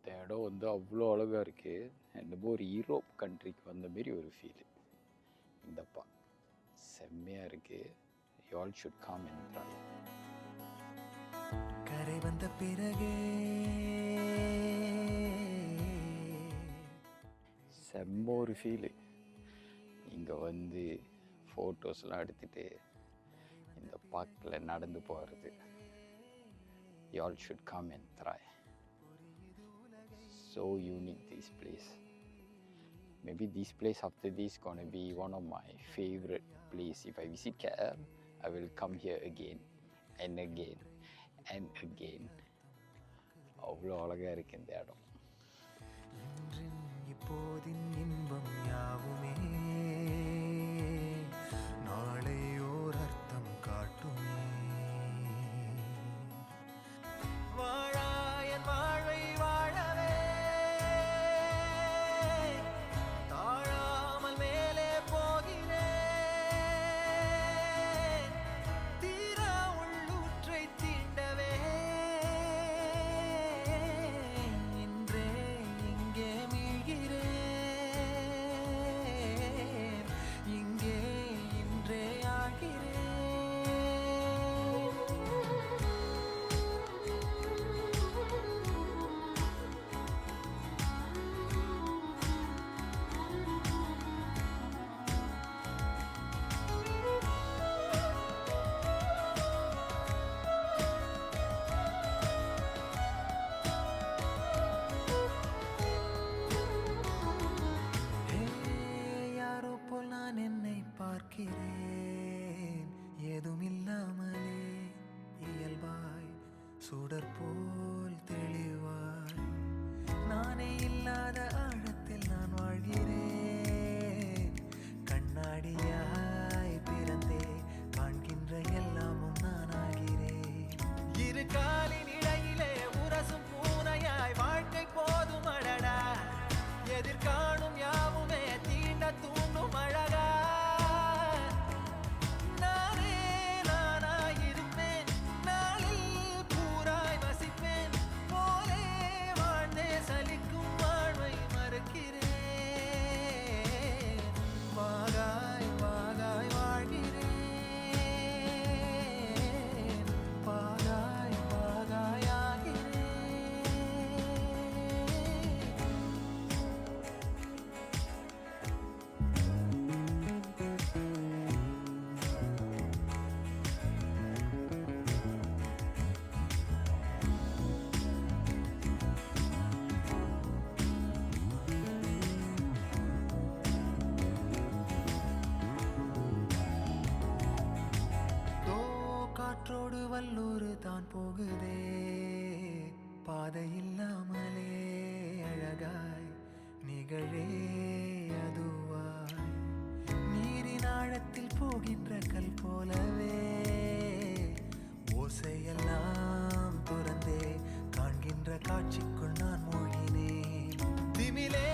இந்த இடம் வந்து அவ்வளோ அழகாக இருக்குது. என்னமோ ஒரு யூரோப் கண்ட்ரிக்கு வந்த மாரி ஒரு ஃபீலு. இந்தப்பா செம்மையாக இருக்குது. You all should come and try. கரை வந்த பிறகு செம்ம ஒரு ஃபீலு. இங்கே வந்து ஃபோட்டோஸ்லாம் எடுத்துகிட்டு இந்த பார்க்கில் நடந்து போகிறது. You all should come and try. So unique this place. Maybe this place after this gonna be one of my favorite place. If I visit KL, I will come here again and again and again. அவ்வளோ அழகாக இருக்கு இந்த இடம். இன்றின் இப்போதின் இன்பம் யாவுமே நாளை ஓர் அர்த்தம் காட்டுமே. வாழாயன் வாழ்வை வாழவே தாழாமல் மேலே போகிறேன். தீரா உள்ளூற்றை தீண்டவே இன்றே இங்கே மீழ்கிறேன். இங்கே இன்றே ஆகிறேன். யாரோ போல் நான் என்னை பார்க்கிறேன். ஏதுமில்லாமலே இயல்பாய் சுடர் போல் தெளிவாய் நானே இல்லாத ஆழத்தில் நான் வாழ்கிறேன். கண்ணாடியாய் பிறந்தே காண்கின்ற எல்லாமும் நான் ஆகிறேன். இரு காலின் இடையிலே உரசும் பூனையாய் வாழ்க்கை போதும் அடடா. எதிர்காணும் யாவுமே தீண்ட தூண்டும் அழகா. நானே நானாயிருப்பேன். நாளில் பூராய் வசிப்பேன். போலே வாழ்ந்தே சலிக்கும் வாழ்வை மறுக்கிறேன். வாகாய் வாகாய் வாழ்கிறேன். வாகாய் வாகாய் ஆகிறேன். தோ காற்றோடு வல்லூர் தான் போகுதே. பாதை இல்லாமலே அழகாய் நிகழே அதுவாய். நீரின் ஆழத்தில் போகின்ற கல் போலவே ஓசையெல்லாம் துறந்தே காண்கின்ற காட்சிக்குள் நான் மூழ்கினேன். திமிலே